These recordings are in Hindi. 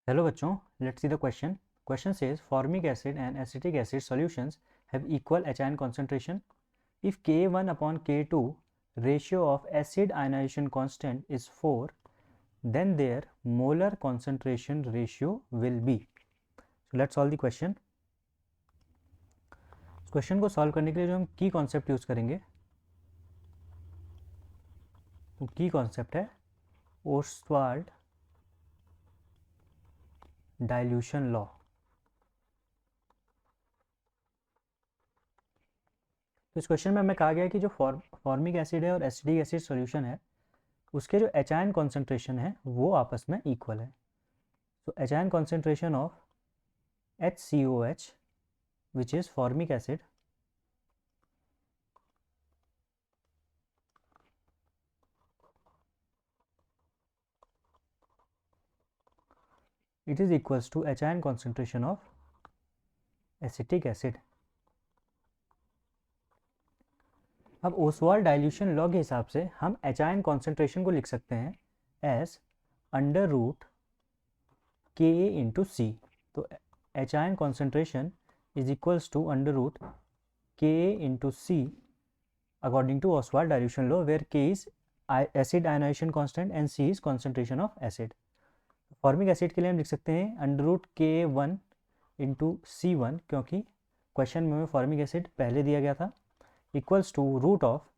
Hello बच्चों, let's see the question. Question says formic acid and acetic acid solutions have equal H concentration. If K1 upon K2 ratio of acid ionization constant is 4, then their molar concentration ratio will be. So let's solve the question. Question को सॉल्व करने के लिए जो हम की कॉन्सेप्ट यूज करेंगे, तो की कॉन्सेप्ट है ओस्वाल्ड डाइल्यूशन लॉ. तो इस क्वेश्चन में हमें कहा गया है कि जो फॉर्मिक एसिड है और एसिटिक एसिड सॉल्यूशन है, उसके जो एच आयन कॉन्सेंट्रेशन है वो आपस में इक्वल है. तो H ion concentration of HCOH which is formic acid it is equals to H ion concentration of acetic acid. अब ओसवाल्ड डाइल्यूशन लॉ के हिसाब से हम एच आयन कॉन्सेंट्रेशन को लिख सकते हैं as under root K A into C. तो H ion concentration is equals to under root K A into C according to Ostwald dilution law, where K is acid ionization constant and C is concentration of acid. Formic acid के लिए हम लिख सकते हैं under root K one into C one, क्योंकि क्वेश्चन में फॉर्मिक एसिड पहले दिया गया था, equals to root of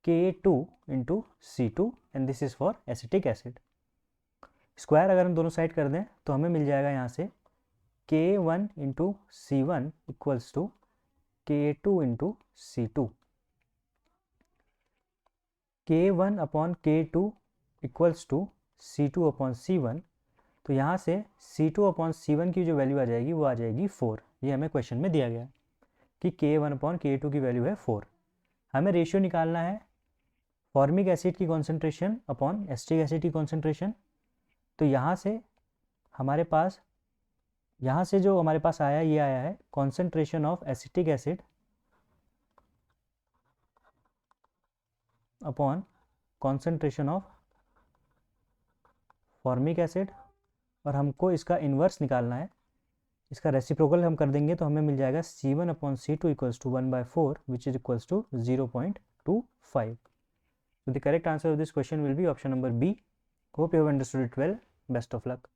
K2 into C2 and this is for acetic acid. Square अगर हम दोनों साइड कर दें तो हमें मिल जाएगा यहाँ से K1 into C1 equals to K2 into C2. K1 upon K2 equals to C2 upon C1. तो यहाँ से C2 अपॉन C1 की जो वैल्यू आ जाएगी वो आ जाएगी 4. ये हमें क्वेश्चन में दिया गया है कि K1 अपॉन K2 की वैल्यू है 4. हमें रेशियो निकालना है फॉर्मिक एसिड की कॉन्सेंट्रेशन अपॉन एसिटिक एसिड की कॉन्सेंट्रेशन. तो यहाँ से हमारे पास जो हमारे पास आया ये आया है concentration of acetic acid upon concentration of formic acid, और हमको इसका इन्वर्स निकालना है. इसका रेसिप्रोकल हम कर देंगे तो हमें मिल जाएगा C1 upon C2 equals to 1/4 which is equals to 0.25. So the correct answer of this question will be option number B. Hope you have understood it well. Best of luck.